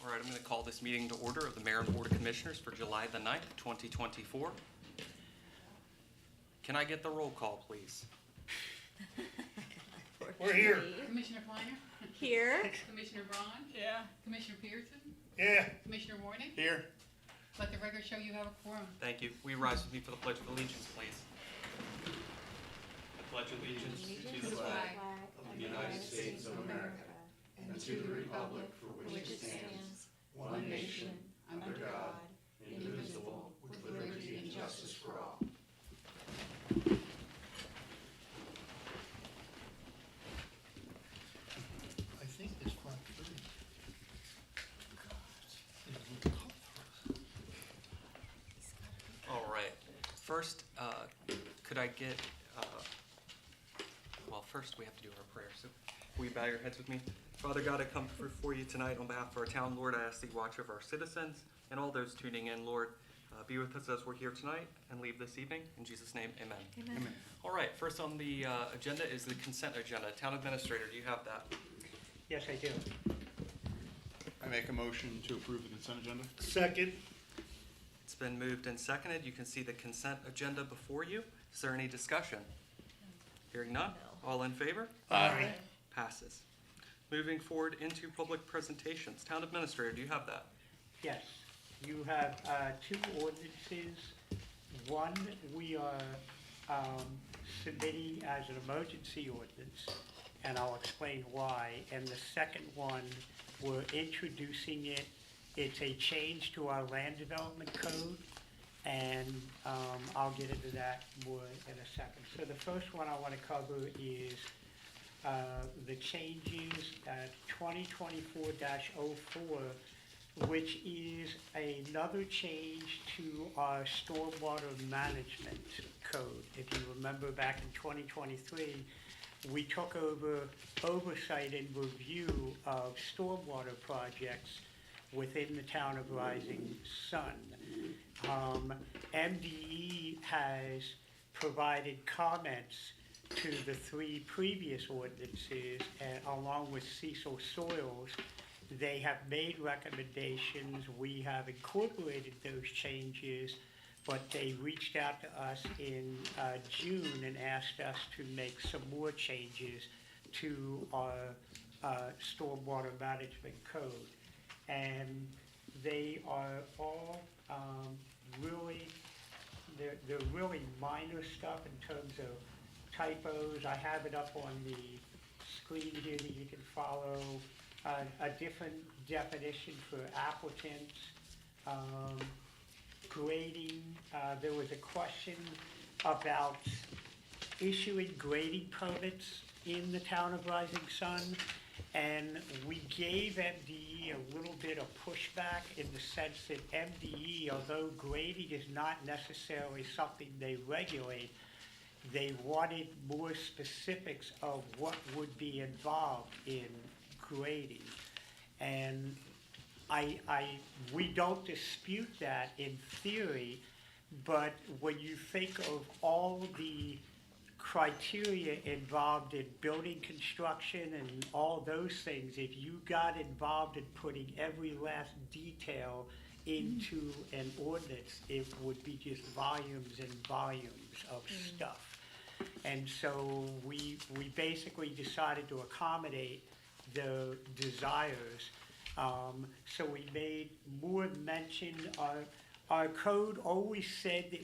All right, I'm going to call this meeting to order of the Mayor and Board of Commissioners for July the 9th, 2024. Can I get the roll call, please? We're here. Commissioner Kleiner? Here. Commissioner Braun? Yeah. Commissioner Pearson? Yeah. Commissioner Warnick? Here. Let the record show you have a quorum. Thank you. Will you rise with me for the Pledge of Allegiance, please? I pledge allegiance to the flag of the United States of America and to the republic for which it stands, one nation, under God, indivisible, with liberty and justice for all. I think this flat footage. All right. First, could I get, first we have to do our prayer. So will you bow your heads with me? Father God, I come before you tonight on behalf of our town. Lord, I ask that you watch over our citizens and all those tuning in. Lord, be with us as we're here tonight and leave this evening. In Jesus' name, amen. Amen. All right, first on the agenda is the consent agenda. Town Administrator, do you have that? Yes, I do. I make a motion to approve the consent agenda. Second. It's been moved and seconded. You can see the consent agenda before you. Is there any discussion? Hearing none. All in favor? Aye. Passes. Moving forward into public presentations. Town Administrator, do you have that? Yes. You have two ordinances. One we are submitting as an emergency ordinance, and I'll explain why. And the second one, we're introducing it. It's a change to our land development code, and I'll get into that more in a second. So the first one I want to cover is the changes at 2024-04, which is another change to our stormwater management code. If you remember back in 2023, we took over oversight and review of stormwater projects within the town of Rising Sun. MDE has provided comments to the three previous ordinances, and along with Cecil Soils, they have made recommendations. We have incorporated those changes, but they reached out to us in June and asked us to make some more changes to our stormwater management code. And they are all they're really minor stuff in terms of typos. I have it up on the screen here that you can follow. A different definition for applicants. Grading, there was a question about issuing grading permits in the town of Rising Sun, and we gave MDE a little bit of pushback in the sense that MDE, although grading is not necessarily something they regulate, they wanted more specifics of what would be involved in grading. And we don't dispute that in theory, but when you think of all the criteria involved in building construction and all those things, if you got involved in putting every last detail into an ordinance, it would be just volumes and volumes of stuff. And so we basically decided to accommodate the desires. So we made more mention. Our code always said that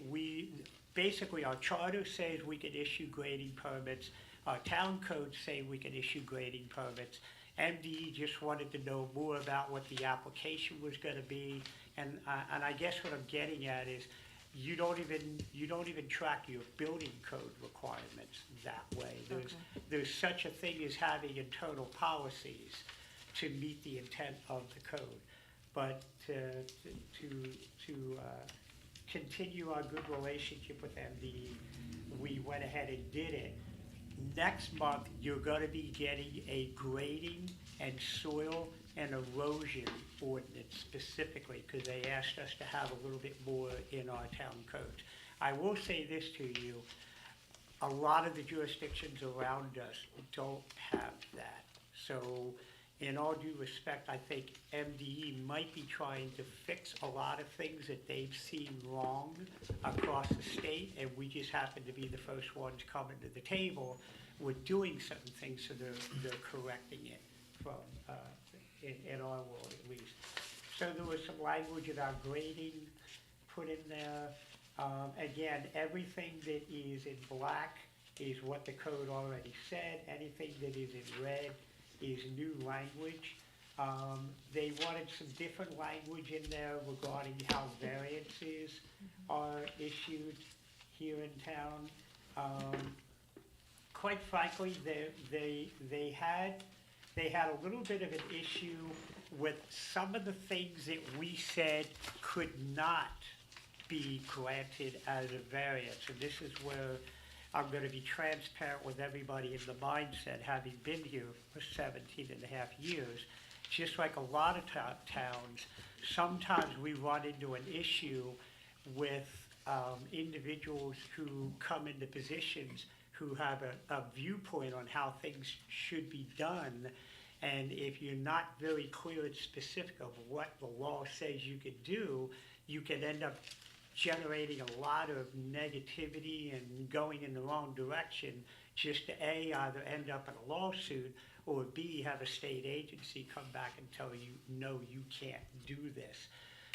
basically our charter says we can issue grading permits. Our town codes say we can issue grading permits. MDE just wanted to know more about what the application was going to be. And I guess what I'm getting at is you don't even track your building code requirements that way. There's such a thing as having internal policies to meet the intent of the code. But to continue our good relationship with MDE, we went ahead and did it. Next month, you're going to be getting a grading and soil and erosion ordinance specifically, because they asked us to have a little bit more in our town codes. I will say this to you, a lot of the jurisdictions around us don't have that. So in all due respect, I think MDE might be trying to fix a lot of things that they've seen wrong across the state, and we just happen to be the first ones coming to the table with doing certain things, so they're correcting it from, in our world at least. So there was some language about grading put in there. Again, everything that is in black is what the code already said. Anything that is in red is new language. They wanted some different language in there regarding how variances are issued here in town. Quite frankly, they had a little bit of an issue with some of the things that we said could not be granted as a variance. And this is where I'm going to be transparent with everybody in the mindset, having been here for 17 and a half years. Just like a lot of towns, sometimes we run into an issue with individuals who come into positions who have a viewpoint on how things should be done. And if you're not very clear and specific of what the law says you could do, you can end up generating a lot of negativity and going in the wrong direction just to A, either end up in a lawsuit, or B, have a state agency come back and tell you, no, you can't do this.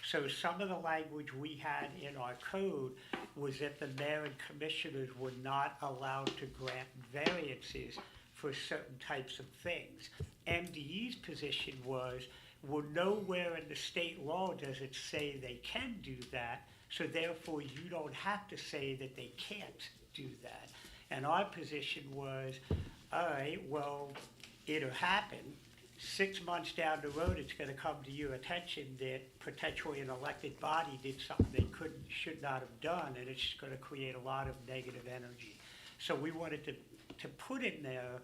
So some of the language we had in our code was that the mayor and commissioners were not allowed to grant variances for certain types of things. MDE's position was, well, nowhere in the state law does it say they can do that, so therefore you don't have to say that they can't do that. And our position was, all right, well, it'll happen. 6 months down the road, it's going to come to your attention that potentially an elected body did something they should not have done, and it's going to create a lot of negative energy. So we wanted to put in there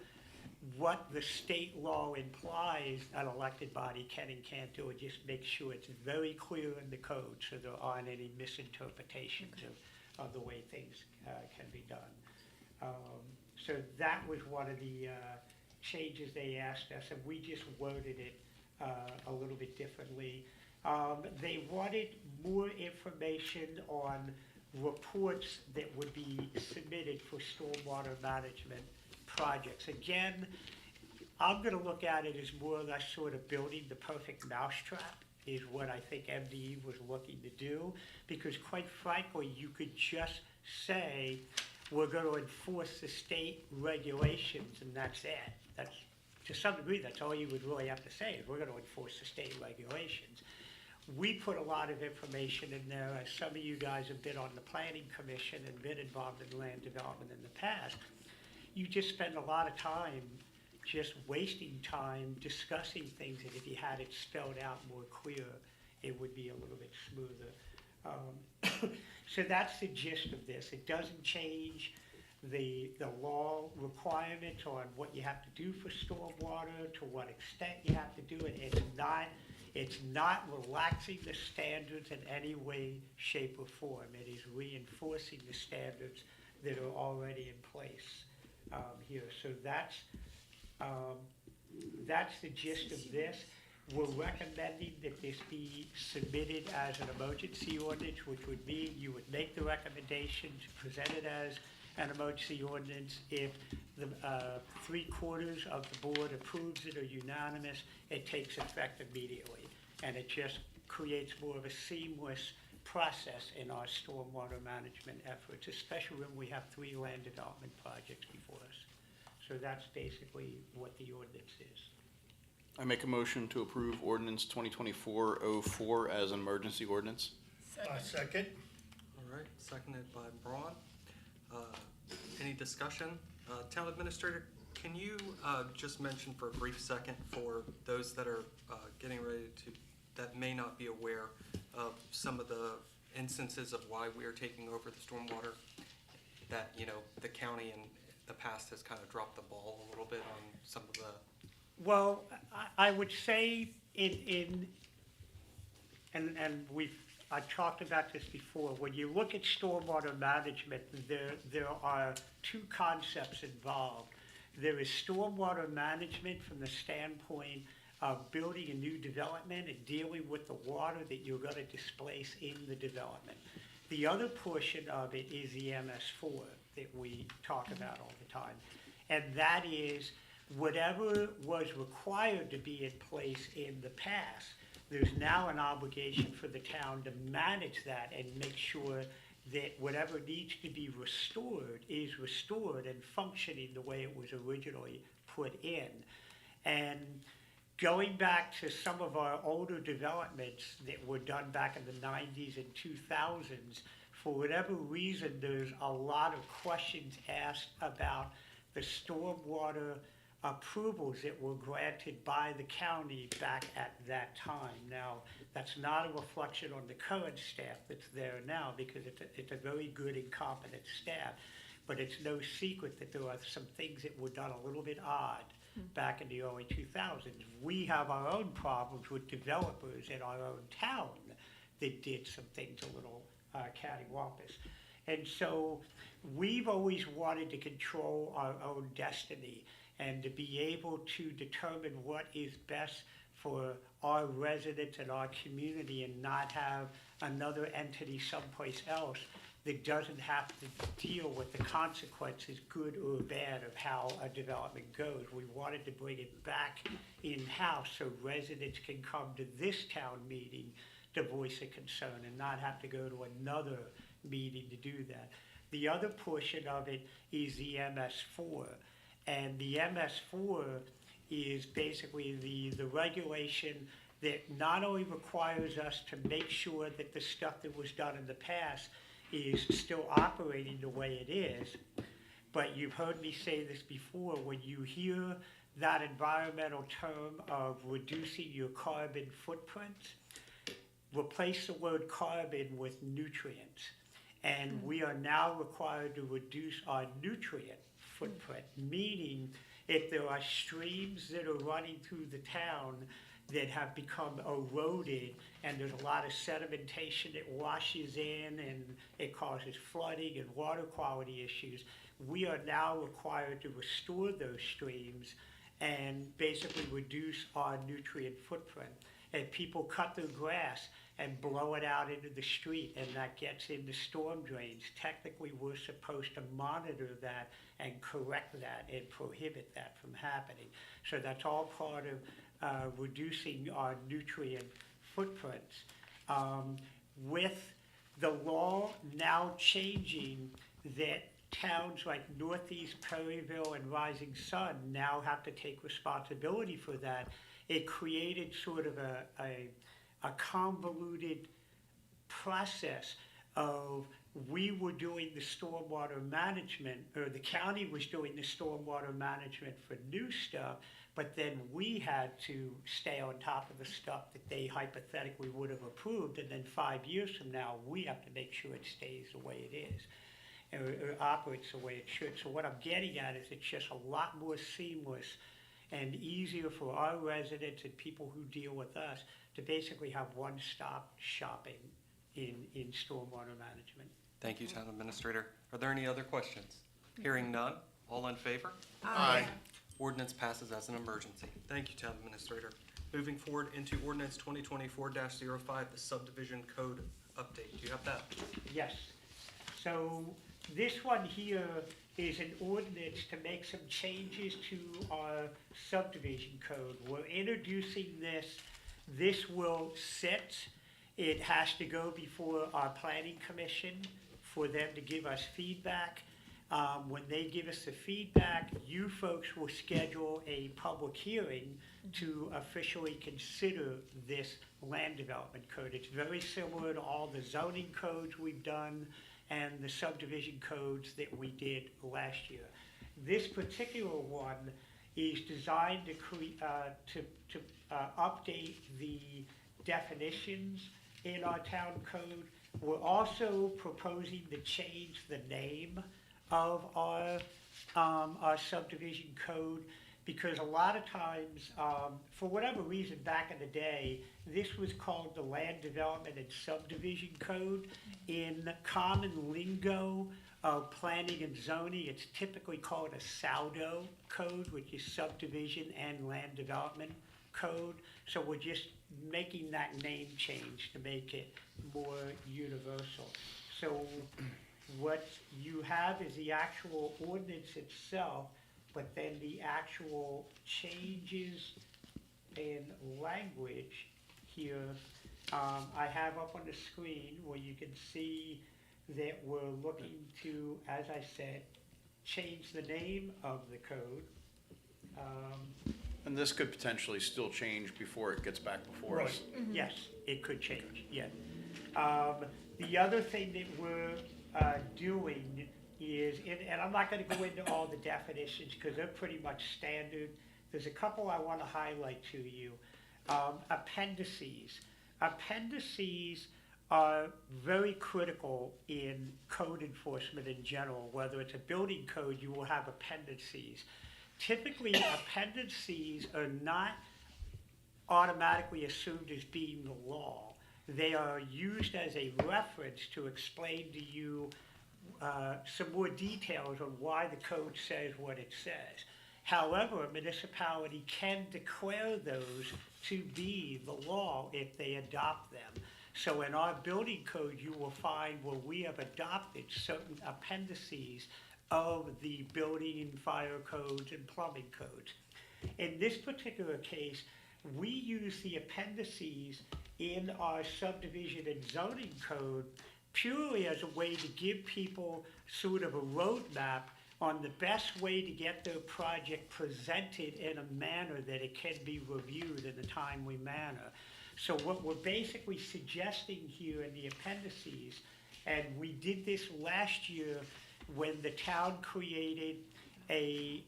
what the state law implies an elected body can and can't do, and just make sure it's very clear in the code so there aren't any misinterpretations of the way things can be done. So that was one of the changes they asked us, and we just worded it a little bit differently. They wanted more information on reports that would be submitted for stormwater management projects. Again, I'm going to look at it as more or less sort of building the perfect mousetrap is what I think MDE was looking to do, because quite frankly, you could just say, we're going to enforce the state regulations, and that's it. That's, to some degree, that's all you would really have to say, is we're going to enforce the state regulations. We put a lot of information in there, as some of you guys have been on the planning commission and been involved in land development in the past. You just spend a lot of time just wasting time discussing things that if you had it spelled out more clear, it would be a little bit smoother. So that's the gist of this. It doesn't change the law requirements on what you have to do for stormwater, to what extent you have to do it. It's not relaxing the standards in any way, shape, or form. It is reinforcing the standards that are already in place here. So that's the gist of this. We're recommending that this be submitted as an emergency ordinance, which would mean you would make the recommendation to present it as an emergency ordinance. If the 3/4 of the board approves it or unanimous, it takes effect immediately. And it just creates more of a seamless process in our stormwater management efforts, especially when we have 3 land development projects before us. So that's basically what the ordinance is. I make a motion to approve ordinance 2024-04 as an emergency ordinance. Second. All right, seconded by Braun. Any discussion? Town Administrator, can you just mention for a brief second for those that are getting ready to, that may not be aware of some of the instances of why we are taking over the stormwater, that, you know, the county in the past has kind of dropped the ball a little bit on some of the. Well, I would say I've talked about this before. When you look at stormwater management, there are 2 concepts involved. There is stormwater management from the standpoint of building a new development and dealing with the water that you're gonna displace in the development. The other portion of it is the MS4 that we talk about all the time. And that is whatever was required to be in place in the past, there's now an obligation for the town to manage that and make sure that whatever needs to be restored is restored and functioning the way it was originally put in. And going back to some of our older developments that were done back in the 90s and 2000s, for whatever reason, there's a lot of questions asked about the stormwater approvals that were granted by the county back at that time. Now, that's not a reflection on the current staff that's there now, because it's a very good and competent staff. But it's no secret that there are some things that were done a little bit odd back in the early 2000s. We have our own problems with developers in our own town that did some things a little cattywampus. And so we've always wanted to control our own destiny and to be able to determine what is best for our residents and our community, and not have another entity someplace else that doesn't have to deal with the consequences, good or bad, of how a development goes. We wanted to bring it back in-house so residents can come to this town meeting to voice a concern and not have to go to another meeting to do that. The other portion of it is the MS4. And the MS4 is basically the regulation that not only requires us to make sure that the stuff that was done in the past is still operating the way it is, but you've heard me say this before, when you hear that environmental term of reducing your carbon footprint, replace the word carbon with nutrients. And we are now required to reduce our nutrient footprint, meaning if there are streams that are running through the town that have become eroded and there's a lot of sedimentation that washes in and it causes flooding and water quality issues, we are now required to restore those streams and basically reduce our nutrient footprint. If people cut their grass and blow it out into the street and that gets into storm drains, technically we're supposed to monitor that and correct that and prohibit that from happening. So that's all part of reducing our nutrient footprints. With the law now changing, that towns like Northeast Perryville and Rising Sun now have to take responsibility for that, it created sort of a convoluted process of, we were doing the stormwater management, or the county was doing the stormwater management for new stuff, but then we had to stay on top of the stuff that they hypothetically would have approved, and then 5 years from now, we have to make sure it stays the way it is, or operates the way it should. So what I'm getting at is it's just a lot more seamless and easier for our residents and people who deal with us to basically have one-stop shopping in stormwater management. Thank you, Town Administrator. Are there any other questions? Hearing none, all in favor? Aye. Ordinance passes as an emergency. Thank you, Town Administrator. Moving forward into ordinance 2024-05, the subdivision code update. Do you have that? Yes. So this one here is an ordinance to make some changes to our subdivision code. We're introducing this. This will sit. It has to go before our planning commission for them to give us feedback. When they give us the feedback, you folks will schedule a public hearing to officially consider this land development code. It's very similar to all the zoning codes we've done and the subdivision codes that we did last year. This particular one is designed to update the definitions in our town code. We're also proposing to change the name of our subdivision code, because a lot of times, for whatever reason back in the day, this was called the Land Development and Subdivision Code. In common lingo of planning and zoning, it's typically called a SALDO code, which is subdivision and land development code, so we're just making that name change to make it more universal. So what you have is the actual ordinance itself, but then the actual changes in language here, I have up on the screen where you can see that we're looking to, as I said, change the name of the code. And this could potentially still change before it gets back before us. Yes, it could change, yeah. The other thing that we're doing is, and I'm not gonna go into all the definitions, because they're pretty much standard. There's a couple I wanna highlight to you. Appendices. Appendices are very critical in code enforcement in general. Whether it's a building code, you will have appendices. Typically, appendices are not automatically assumed as being the law. They are used as a reference to explain to you some more details on why the code says what it says. However, a municipality can declare those to be the law if they adopt them. So in our building code, you will find where we have adopted certain appendices of the building and fire codes and plumbing codes. In this particular case, we use the appendices in our subdivision and zoning code purely as a way to give people sort of a roadmap on the best way to get their project presented in a manner that it can be reviewed in a timely manner. So what we're basically suggesting here in the appendices, and we did this last year when the town created a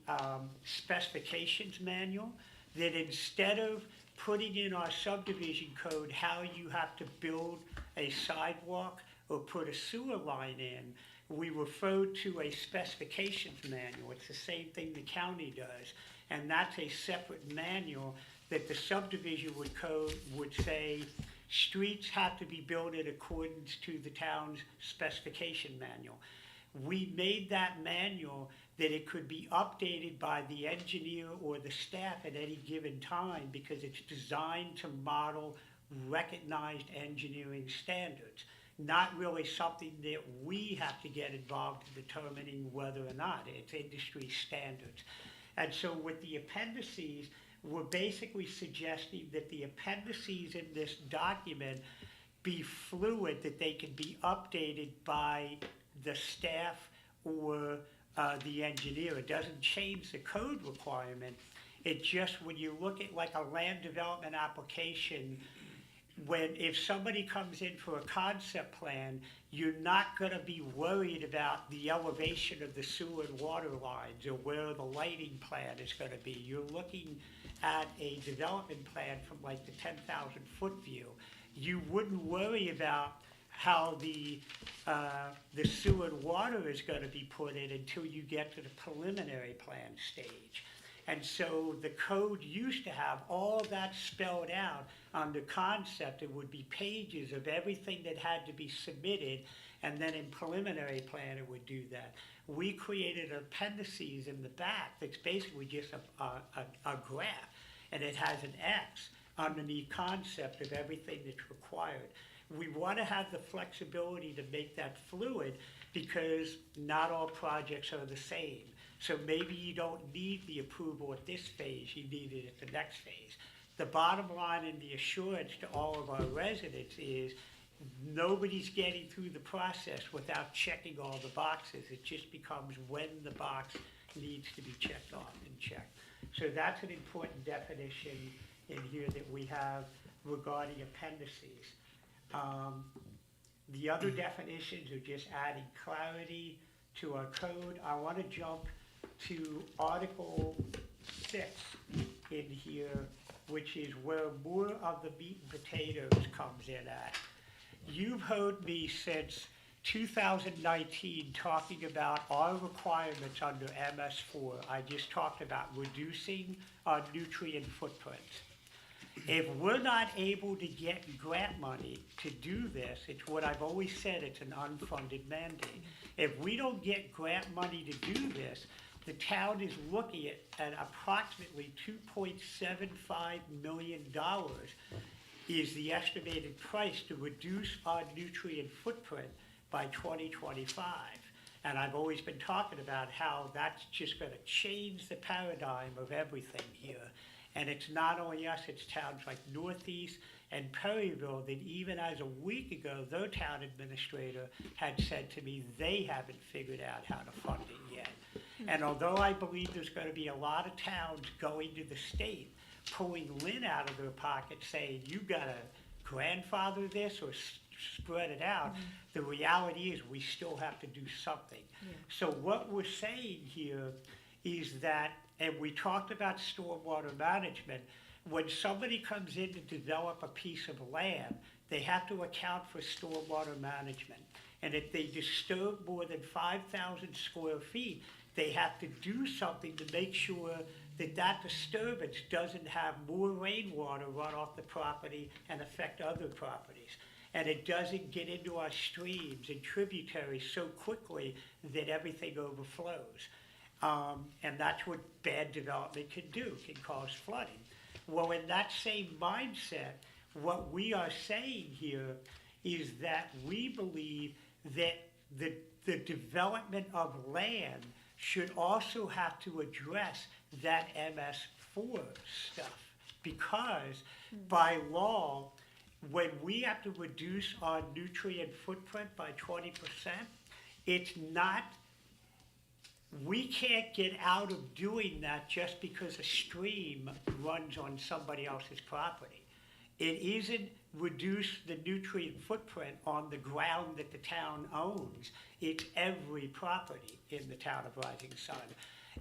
specifications manual, that instead of putting in our subdivision code how you have to build a sidewalk or put a sewer line in, we refer to a specifications manual. It's the same thing the county does, and that's a separate manual that the subdivision code would say streets have to be built in accordance to the town's specification manual. We made that manual that it could be updated by the engineer or the staff at any given time because it's designed to model recognized engineering standards. Not really something that we have to get involved in determining whether or not it's industry standards. And so with the appendices, we're basically suggesting that the appendices in this document be fluid, that they can be updated by the staff or the engineer. It doesn't change the code requirement. It just, when you look at like a land development application, if somebody comes in for a concept plan, you're not gonna be worried about the elevation of the sewer and water lines or where the lighting plan is gonna be. You're looking at a development plan from like the 10,000 foot view. You wouldn't worry about how the sewer and water is gonna be put in until you get to the preliminary plan stage. And so the code used to have all that spelled out under concept. It would be pages of everything that had to be submitted, and then in preliminary plan it would do that. We created appendices in the back that's basically just a graph, and it has an X underneath concept of everything that's required. We want to have the flexibility to make that fluid because not all projects are the same. So maybe you don't need the approval at this phase, you need it at the next phase. The bottom line and the assurance to all of our residents is nobody's getting through the process without checking all the boxes. It just becomes when the box needs to be checked off and checked. So that's an important definition in here that we have regarding appendices. The other definitions are just adding clarity to our code. I want to jump to Article 6 in here, which is where more of the meat and potatoes comes in at. You've heard me since 2019 talking about our requirements under MS4. I just talked about reducing our nutrient footprint. If we're not able to get grant money to do this, it's what I've always said, it's an unfunded mandate. If we don't get grant money to do this, the town is looking at approximately $2.75 million is the estimated price to reduce our nutrient footprint by 2025. And I've always been talking about how that's just gonna change the paradigm of everything here. And it's not only us, it's towns like Northeast and Perryville that even as a week ago, their town administrator had said to me they haven't figured out how to fund it yet. And although I believe there's gonna be a lot of towns going to the state, pulling lint out of their pocket saying, you gotta grandfather this or spread it out, the reality is we still have to do something. So what we're saying here is that, and we talked about stormwater management, when somebody comes in to develop a piece of land, they have to account for stormwater management. And if they disturb more than 5,000 square feet, they have to do something to make sure that that disturbance doesn't have more rainwater run off the property and affect other properties. And it doesn't get into our streams and tributaries so quickly that everything overflows. And that's what bad development can do, can cause flooding. Well, in that same mindset, what we are saying here is that we believe that the development of land should also have to address that MS4 stuff. Because by law, when we have to reduce our nutrient footprint by 20%, it's not, we can't get out of doing that just because a stream runs on somebody else's property. It isn't reduce the nutrient footprint on the ground that the town owns. It's every property in the town of Rising Sun.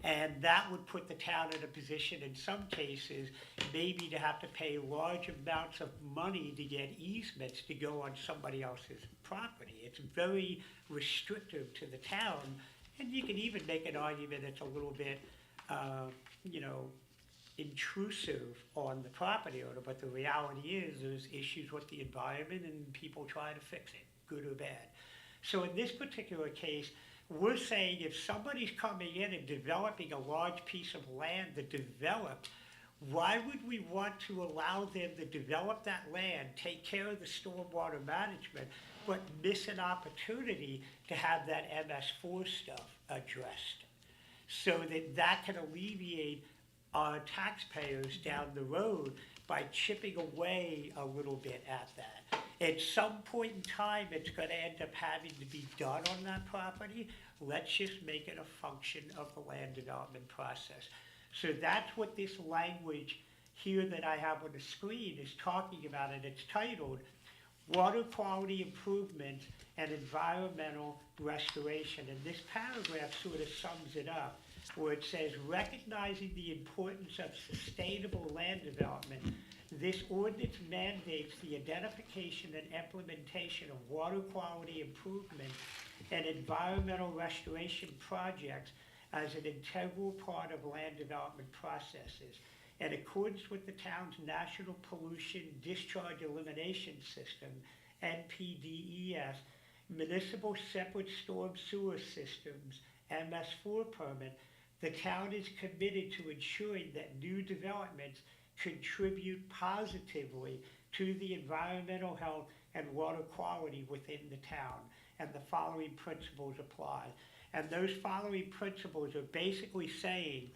And that would put the town in a position, in some cases, maybe to have to pay large amounts of money to get easements to go on somebody else's property. It's very restrictive to the town, and you can even make an argument it's a little bit, intrusive on the property owner, but the reality is there's issues with the environment and people try to fix it, good or bad. So in this particular case, we're saying if somebody's coming in and developing a large piece of land to develop, why would we want to allow them to develop that land, take care of the stormwater management, but miss an opportunity to have that MS4 stuff addressed? So that can alleviate our taxpayers down the road by chipping away a little bit at that. At some point in time, it's gonna end up having to be done on that property. Let's just make it a function of the land development process. So that's what this language here that I have on the screen is talking about, and it's titled Water Quality Improvement and Environmental Restoration. And this paragraph sort of sums it up, where it says, recognizing the importance of sustainable land development, this ordinance mandates the identification and implementation of water quality improvement and environmental restoration projects as an integral part of land development processes. In accordance with the town's National Pollution Discharge Elimination System, NPDES, municipal separate storm sewer systems, MS4 permit, the town is committed to ensuring that new developments contribute positively to the environmental health and water quality within the town. And the following principles apply. And those following principles are basically saying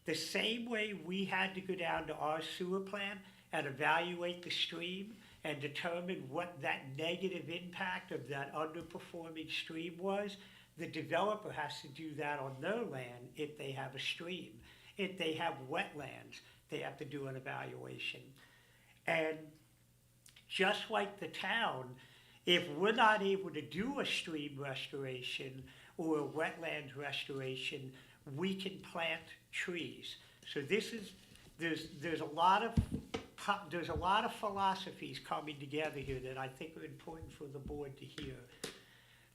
the same way we had to go down to our sewer plant and evaluate the stream and determine what that negative impact of that underperforming stream was, the developer has to do that on their land if they have a stream. If they have wetlands, they have to do an evaluation. And just like the town, if we're not able to do a stream restoration or a wetlands restoration, we can plant trees. So there's a lot of philosophies coming together here that I think are important for the board to hear.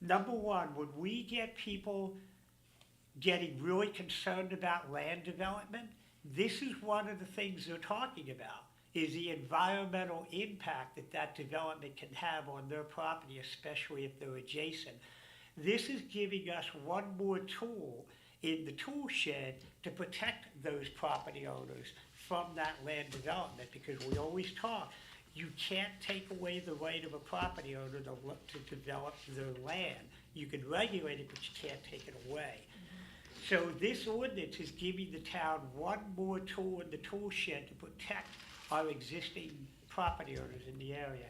Number one, when we get people getting really concerned about land development, this is one of the things they're talking about, is the environmental impact that that development can have on their property, especially if they're adjacent. This is giving us one more tool in the tool shed to protect those property owners from that land development, because we always talk, you can't take away the right of a property owner to develop their land. You can regulate it, but you can't take it away. So this ordinance is giving the town one more tool in the tool shed to protect our existing property owners in the area.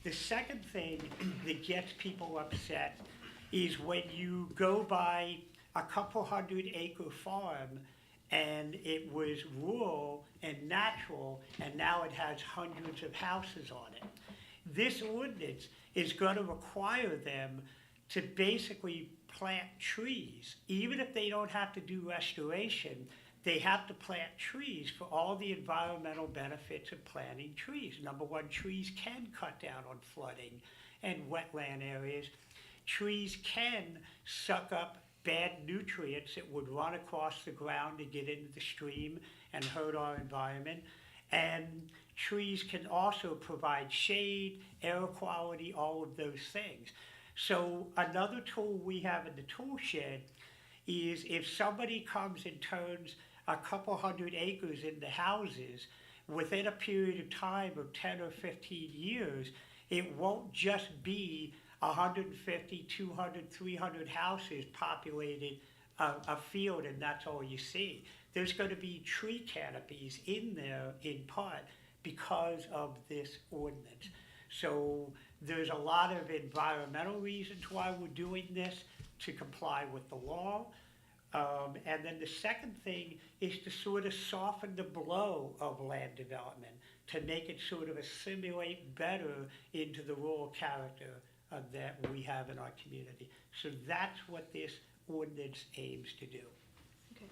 The second thing that gets people upset is when you go by a couple 100-acre farm and it was rural and natural, and now it has hundreds of houses on it. This ordinance is going to require them to basically plant trees. Even if they don't have to do restoration, they have to plant trees for all the environmental benefits of planting trees. Number one, trees can cut down on flooding and wetland areas. Trees can suck up bad nutrients that would run across the ground to get into the stream and hurt our environment. And trees can also provide shade, air quality, all of those things. So another tool we have in the tool shed is if somebody comes and turns a couple 100 acres into houses, within a period of time of 10 or 15 years, it won't just be 150, 200, 300 houses populated a field, and that's all you see. There's going to be tree canopies in there in part because of this ordinance. So there's a lot of environmental reasons why we're doing this, to comply with the law. And then the second thing is to sort of soften the blow of land development, to make it sort of assimilate better into the rural character that we have in our community. So that's what this ordinance aims to do. Okay.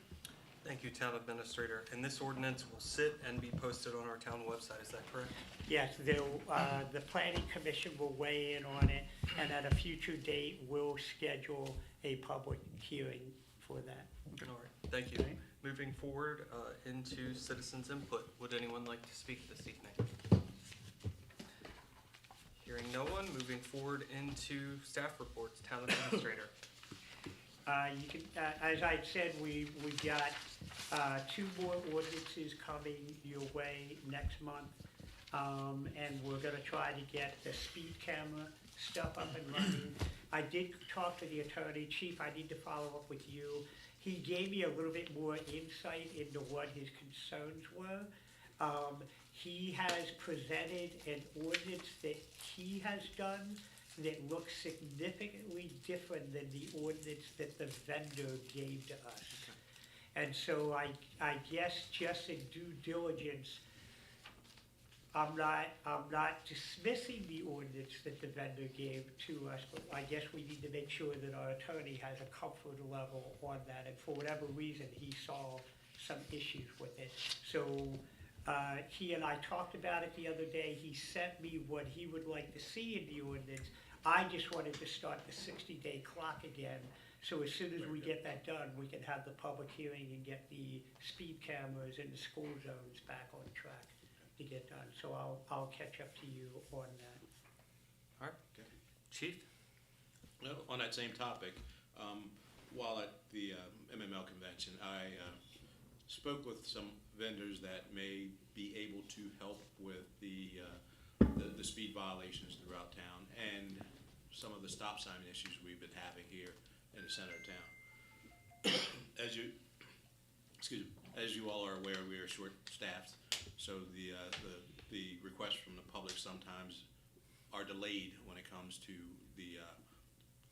Thank you, Town Administrator. And this ordinance will sit and be posted on our town website, is that correct? Yes, the Planning Commission will weigh in on it, and at a future date, we'll schedule a public hearing for that. All right, thank you. Okay. Moving forward into citizens' input. Would anyone like to speak this evening? Hearing no one, moving forward into staff reports. Town Administrator. You can, as I said, we've got 2 more ordinances coming your way next month. And we're gonna try to get the speed camera stuff up and running. I did talk to the attorney. Chief, I need to follow up with you. He gave me a little bit more insight into what his concerns were. He has presented an ordinance that he has done that looks significantly different than the ordinance that the vendor gave to us. And so I guess just in due diligence, I'm not dismissing the ordinance that the vendor gave to us, but I guess we need to make sure that our attorney has a comfort level on that, and for whatever reason, he saw some issues with it. So, he and I talked about it the other day. He sent me what he would like to see in the ordinance. I just wanted to start the 60-day clock again, so as soon as we get that done, we can have the public hearing and get the speed cameras in the school zones back on track to get done. So I'll catch up to you on that. All right, Okay. Chief? Well, on that same topic, while at the MML convention, I spoke with some vendors that may be able to help with the speed violations throughout town and some of the stop sign issues we've been having here in the center of town. As you all are aware, we are short-staffed, so the requests from the public sometimes are delayed when it comes to the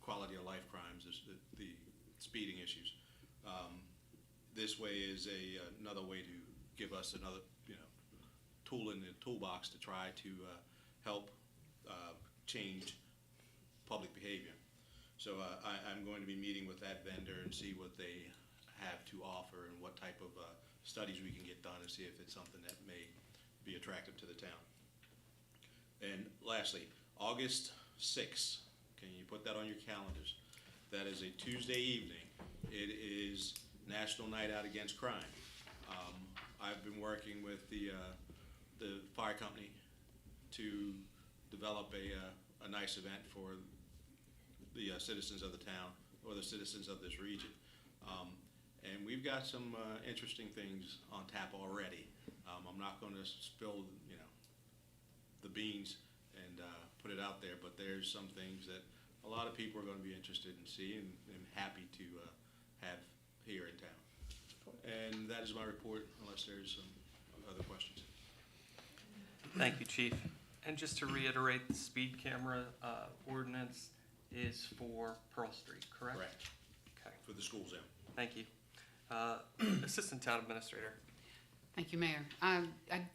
quality of life crimes, the speeding issues. This way is another way to give us another tool in the toolbox to try to help change public behavior. So I'm going to be meeting with that vendor and see what they have to offer and what type of studies we can get done and see if it's something that may be attractive to the town. And lastly, August 6th, can you put that on your calendars? That is a Tuesday evening. It is National Night Out Against Crime. I've been working with the fire company to develop a nice event for the citizens of the town, or the citizens of this region. And we've got some interesting things on tap already. I'm not going to spill, the beans and put it out there, but there's some things that a lot of people are going to be interested in seeing and happy to have here in town. And that is my report, unless there's some other questions. Thank you, Chief. And just to reiterate, the speed camera ordinance is for Pearl Street, correct? Correct, Okay, for the school zone. thank you. Assistant Town Administrator. Thank you, Mayor. I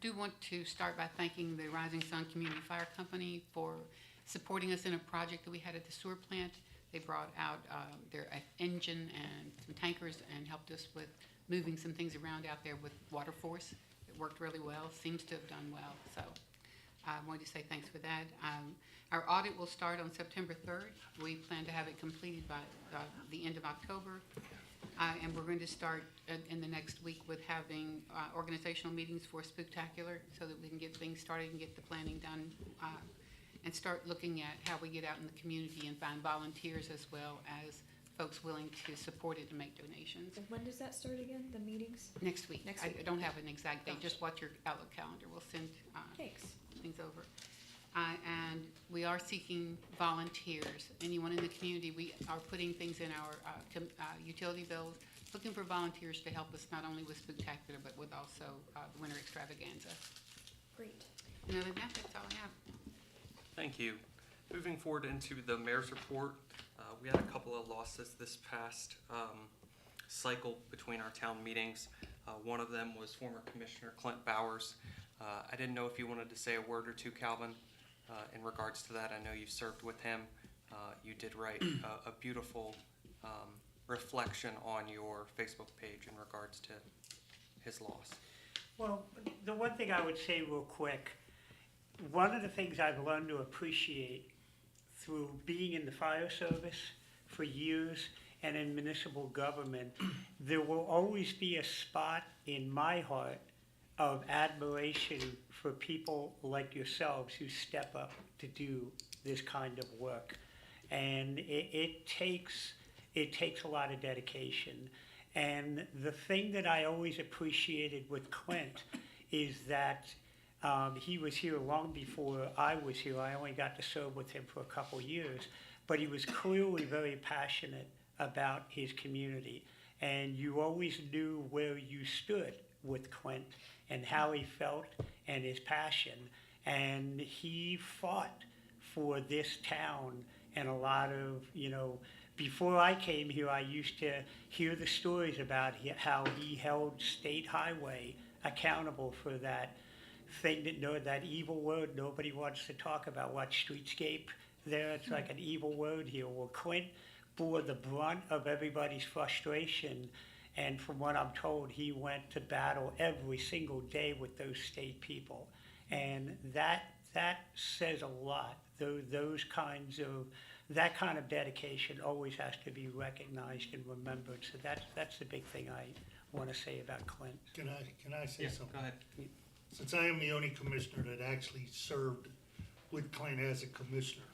do want to start by thanking the Rising Sun Community Fire Company for supporting us in a project that we had at the sewer plant. They brought out their engine and some tankers and helped us with moving some things around out there with water force. It worked really well, seems to have done well, so I wanted to say thanks for that. Our audit will start on September 3rd. We plan to have it completed by the end of October. And we're going to start in the next week with having organizational meetings for Spooktacular so that we can get things started and get the planning done and start looking at how we get out in the community and find volunteers as well as folks willing to support it and make donations. And when does that start again, the meetings? Next week. Next I week. don't have an exact date, Gotcha. just watch your Outlook calendar. We'll send Thanks. things over. And we are seeking volunteers. Anyone in the community, we are putting things in our utility bills, looking for volunteers to help us not only with Spooktacular, but with also the Winter Extravaganza. Great. And other than that, that's all I have. Thank you. Moving forward into the mayor's report, we had a couple of losses this past cycle between our town meetings. One of them was former Commissioner Clint Bowers. I didn't know if you wanted to say a word or two, Calvin, in regards to that. I know you served with him. You did write a beautiful reflection on your Facebook page in regards to his loss. Well, the one thing I would say real quick, one of the things I've learned to appreciate through being in the fire service for years and in municipal government, there will always be a spot in my heart of admiration for people like yourselves who step up to do this kind of work. And it takes a lot of dedication. And the thing that I always appreciated with Clint is that he was here long before I was here. I only got to serve with him for a couple years, but he was clearly very passionate about his community. And you always knew where you stood with Clint and how he felt and his passion. And he fought for this town and a lot of, before I came here, I used to hear the stories about how he held State Highway accountable for that thing that evil word nobody wants to talk about, what streetscape there, it's like an evil word here. Well, Clint bore the brunt of everybody's frustration, and from what I'm told, he went to battle every single day with those state people. And that says a lot. That kind of dedication always has to be recognized and remembered. So that's the big thing I want to say about Clint. Can I say Yeah, something? go ahead. Since I am the only commissioner that actually served with Clint as a commissioner,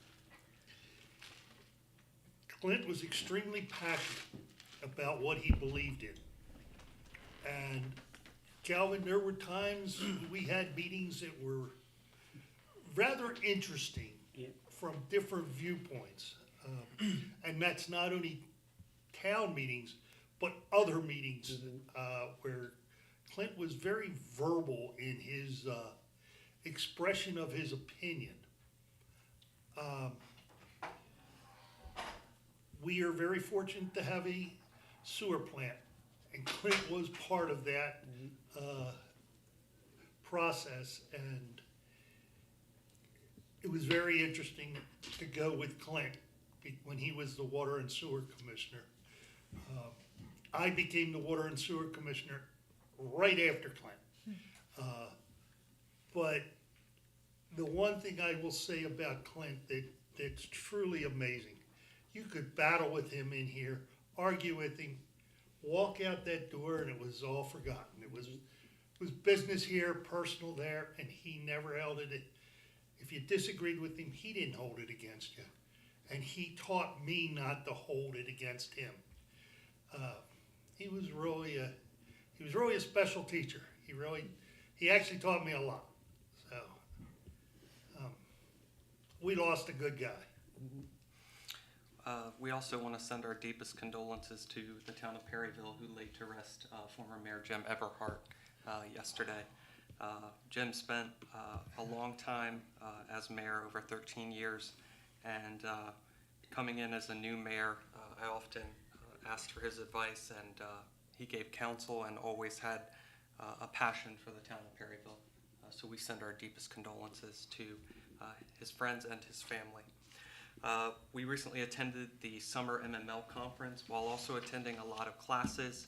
Clint was extremely passionate about what he believed in. And Calvin, there were times we had meetings that were rather interesting Yeah. from different viewpoints. And that's not only town meetings, but other meetings where Clint was very verbal in his expression of his opinion. We are very fortunate to have a sewer plant, and Clint was part of that process, and it was very interesting to go with Clint when he was the water and sewer commissioner. I became the water and sewer commissioner right after Clint. But the one thing I will say about Clint that's truly amazing, you could battle with him in here, argue with him, walk out that door, and it was all forgotten. It was business here, personal there, and he never held it. If you disagreed with him, he didn't hold it against you. And he taught me not to hold it against him. he was really a special teacher. He actually taught me a lot. So, we lost a good guy. We also want to send our deepest condolences to the town of Perryville, who laid to rest former Mayor Jim Everhart yesterday. Jim spent a long time as mayor, over 13 years, and coming in as a new mayor, I often asked for his advice, and he gave counsel and always had a passion for the town of Perryville. So we send our deepest condolences to his friends and his family. We recently attended the summer MML conference while also attending a lot of classes.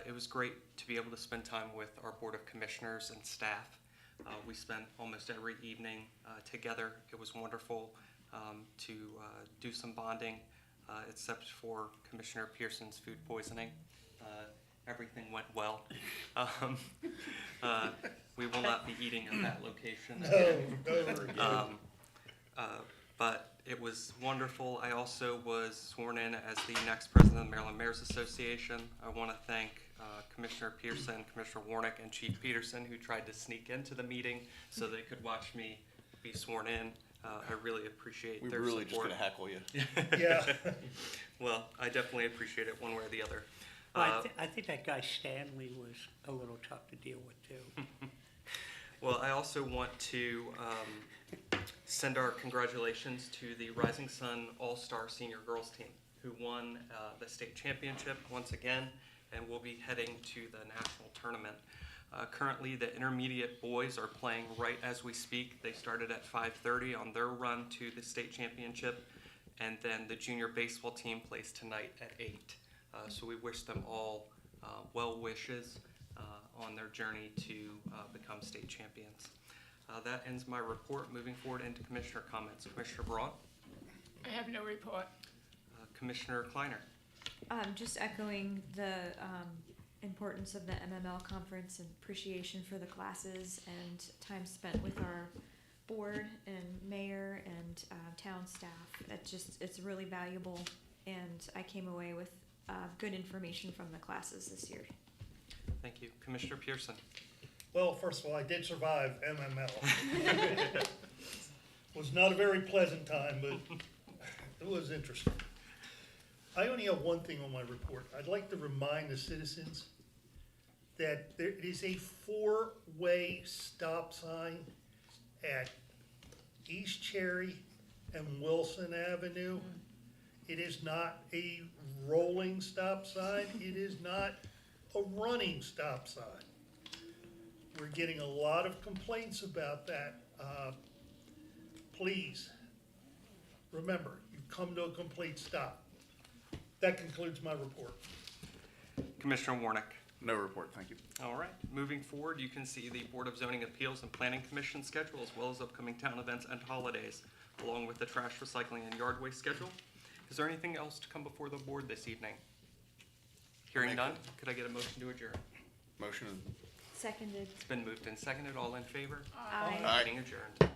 It was great to be able to spend time with our Board of Commissioners and staff. We spent almost every evening together. It was wonderful to do some bonding, except for Commissioner Pearson's food poisoning. Everything went well. We will not be eating at that location. No, never again. But it was wonderful. I also was sworn in as the next president of the Maryland Mayors Association. I want to thank Commissioner Pearson, Commissioner Warnick, and Chief Peterson, who tried to sneak into the meeting so they could watch me be sworn in. I really appreciate We their were really support. just gonna heckle you. Yeah. Well, I definitely appreciate it one way or the other. Well, I think that guy Stanley was a little tough to deal with too. Well, I also want to send our congratulations to the Rising Sun All-Star Senior Girls Team, who won the state championship once again and will be heading to the national tournament. Currently, the intermediate boys are playing right as we speak. They started at 5:30 on their run to the state championship, and then the junior baseball team plays tonight at 8. So we wish them all well wishes on their journey to become state champions. That ends my report. Moving forward into commissioner comments. Commissioner Braun? I have no report. Commissioner Kleiner? Just echoing the importance of the MML conference and appreciation for the classes and time spent with our board and mayor and town staff. It's really valuable, and I came away with good information from the classes this year. Thank you. Commissioner Pearson? Well, first of all, I did survive MML. Was not a very pleasant time, but it was interesting. I only have one thing on my report. I'd like to remind the citizens that there is a 4-way stop sign at East Cherry and Wilson Avenue. It is not a rolling stop sign. It is not a running stop sign. We're getting a lot of complaints about that. Please, remember, you come to a complete stop. That concludes my report. Commissioner Warnick? No report, thank you. All right. Moving forward, you can see the Board of Zoning Appeals and Planning Commission schedule, as well as upcoming town events and holidays, along with the trash, recycling, and yard waste schedule. Is there anything else to come before the board this evening? Hearing none, could I get a motion to adjourn? Motion. Seconded. It's been moved and seconded. All in favor? Aye. Aye. Meeting adjourned.